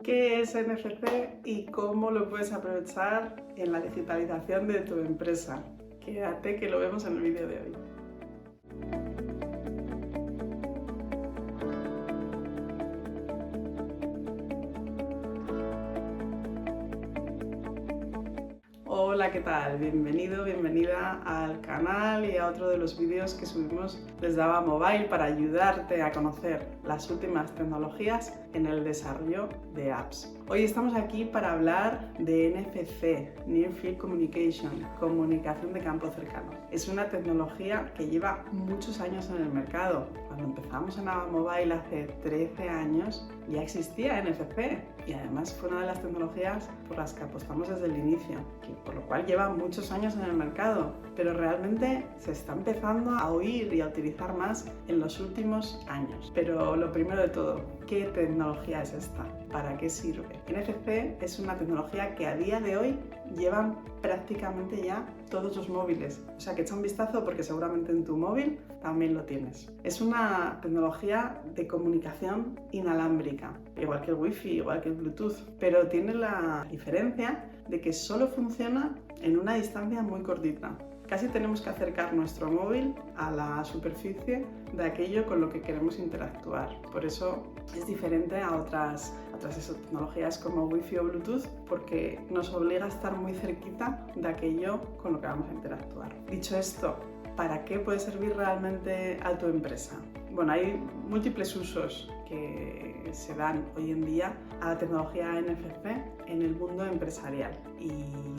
¿Qué es NFC y cómo lo puedes aprovechar en la digitalización de tu empresa? Quédate que lo vemos en el vídeo de hoy. Hola, ¿qué tal? Bienvenido, bienvenida al canal y a otro de los vídeos que subimos desde Ava Mobile para ayudarte a conocer las últimas tecnologías en el desarrollo de apps. Hoy estamos aquí para hablar de NFC, Near Field Communication, comunicación de campo cercano. Es una tecnología que lleva muchos años en el mercado. Cuando empezamos en Ava Mobile hace 13 años ya existía NFC y además fue una de las tecnologías por las que apostamos desde el inicio, por lo cual lleva muchos años en el mercado, pero realmente se está empezando a oír y a utilizar más en los últimos años. Pero lo primero de todo, ¿qué tecnología es esta? ¿Para qué sirve? NFC es una tecnología que a día de hoy llevan prácticamente ya todos los móviles. O sea que echa un vistazo porque seguramente en tu móvil también lo tienes. Es una tecnología de comunicación inalámbrica, igual que el Wi-Fi, igual que el Bluetooth, pero tiene la diferencia de que solo funciona en una distancia muy cortita. Casi tenemos que acercar nuestro móvil a la superficie de aquello con lo que queremos interactuar. Por eso es diferente a otras tecnologías como Wi-Fi o Bluetooth, porque nos obliga a estar muy cerquita de aquello con lo que vamos a interactuar. Dicho esto, ¿para qué puede servir realmente a tu empresa? Bueno, hay múltiples usos que se dan hoy en día a la tecnología NFC en el mundo empresarial. Y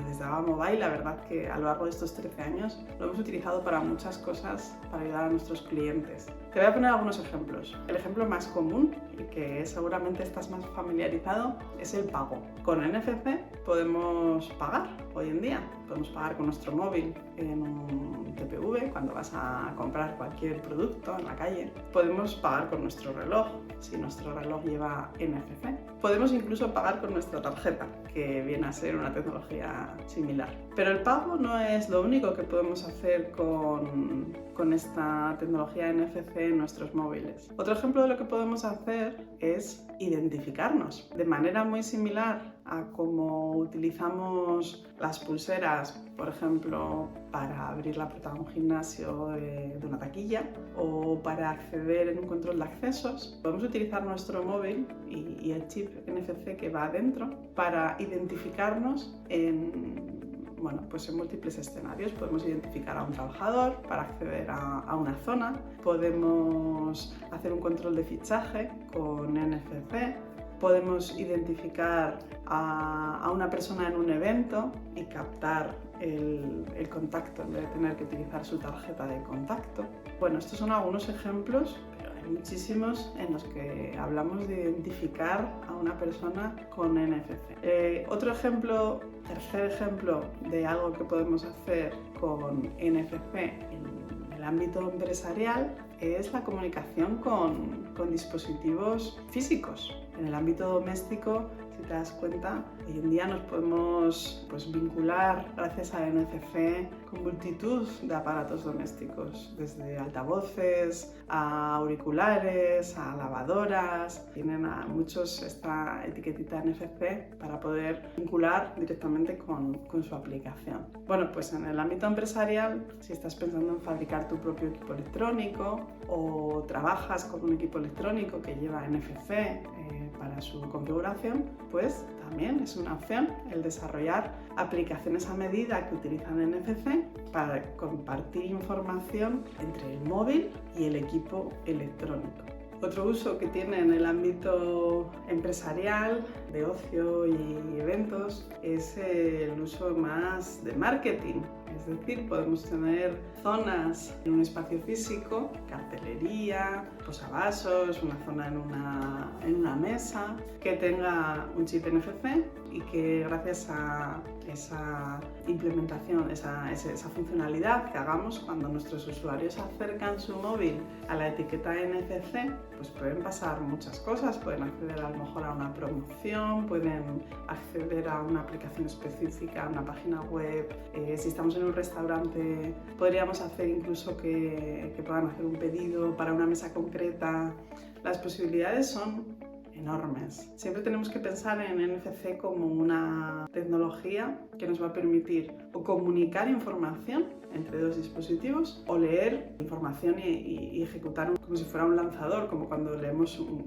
desde Ava Mobile, la verdad que a lo largo de estos 13 años lo hemos utilizado para muchas cosas para ayudar a nuestros clientes. Te voy a poner algunos ejemplos. El ejemplo más común, y que seguramente estás más familiarizado, es el pago. Con NFC podemos pagar hoy en día. Podemos pagar con nuestro móvil en un TPV cuando vas a comprar cualquier producto en la calle. Podemos pagar con nuestro reloj, si nuestro reloj lleva NFC. Podemos incluso pagar con nuestra tarjeta, que viene a ser una tecnología similar. Pero el pago no es lo único que podemos hacer con esta tecnología NFC en nuestros móviles. Otro ejemplo de lo que podemos hacer es identificarnos de manera muy similar a cómo utilizamos las pulseras, por ejemplo, para abrir la puerta de un gimnasio de una taquilla o para acceder en un control de accesos. Podemos utilizar nuestro móvil y el chip NFC que va adentro para identificarnos en múltiples escenarios. Podemos identificar a un trabajador para acceder a una zona, podemos hacer un control de fichaje con NFC, podemos identificar a una persona en un evento y captar el contacto en vez de tener que utilizar su tarjeta de contacto. Bueno, estos son algunos ejemplos, pero hay muchísimos en los que hablamos de identificar a una persona con NFC. Otro ejemplo, tercer ejemplo de algo que podemos hacer con NFC en el ámbito empresarial es la comunicación con dispositivos físicos. En el ámbito doméstico, si te das cuenta, hoy en día nos podemos vincular gracias a NFC con multitud de aparatos domésticos, desde altavoces a auriculares, a lavadoras. Tienen a muchos esta etiquetita NFC para poder vincular directamente con su aplicación. Bueno, pues en el ámbito empresarial, si estás pensando en fabricar tu propio equipo electrónico o trabajas con un equipo electrónico que lleva NFC para su configuración, pues también es una opción el desarrollar aplicaciones a medida que utilizan NFC para compartir información entre el móvil y el equipo electrónico. Otro uso que tiene en el ámbito empresarial, de ocio y eventos, es el uso más de marketing. Es decir, podemos tener zonas en un espacio físico, cartelería, posavasos, una zona en una mesa, que tenga un chip NFC y que gracias a esa implementación, esa funcionalidad que hagamos cuando nuestros usuarios acercan su móvil a la etiqueta NFC, pues pueden pasar muchas cosas. Pueden acceder a lo mejor a una promoción, pueden acceder a una aplicación específica, a una página web. Si estamos en un restaurante, podríamos hacer incluso que puedan hacer un pedido para una mesa concreta. Las posibilidades son enormes. Siempre tenemos que pensar en NFC como una tecnología que nos va a permitir o comunicar información entre dos dispositivos o leer información y ejecutar como si fuera un lanzador, como cuando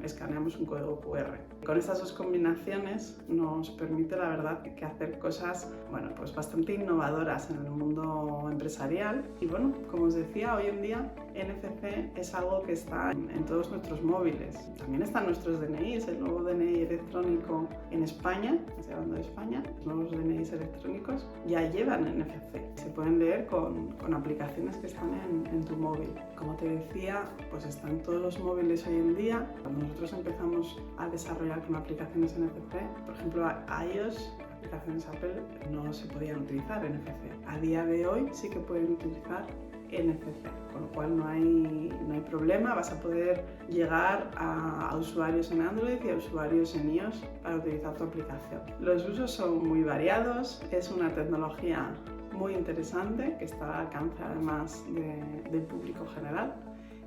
escaneamos un código QR. Con estas dos combinaciones nos permite, la verdad, que hacer cosas, bueno, pues bastante innovadoras en el mundo empresarial. Y bueno, como os decía, hoy en día NFC es algo que está en todos nuestros móviles. También están nuestros DNIs, el nuevo DNI electrónico en España, estoy hablando de España, los nuevos DNIs electrónicos ya llevan NFC. Se pueden leer con aplicaciones que están en tu móvil. Como te decía, pues están todos los móviles hoy en día. Cuando nosotros empezamos a desarrollar con aplicaciones NFC, por ejemplo, iOS, aplicaciones Apple, no se podían utilizar NFC. A día de hoy sí que pueden utilizar NFC, con lo cual no hay problema, vas a poder llegar a usuarios en Android y a usuarios en iOS para utilizar tu aplicación. Los usos son muy variados, es una tecnología muy interesante que está al alcance además del público general.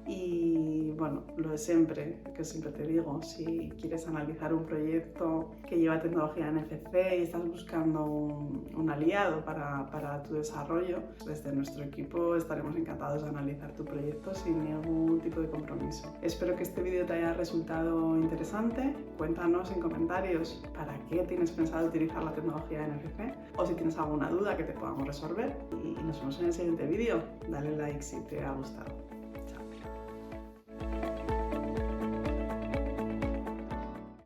Y bueno, lo de siempre, que siempre te digo, si quieres analizar un proyecto que lleva tecnología NFC y estás buscando un aliado para tu desarrollo, desde nuestro equipo estaremos encantados de analizar tu proyecto sin ningún tipo de compromiso. Espero que este vídeo te haya resultado interesante. Cuéntanos en comentarios para qué tienes pensado utilizar la tecnología NFC o si tienes alguna duda que te podamos resolver. Y nos vemos en el siguiente vídeo. Dale like si te ha gustado.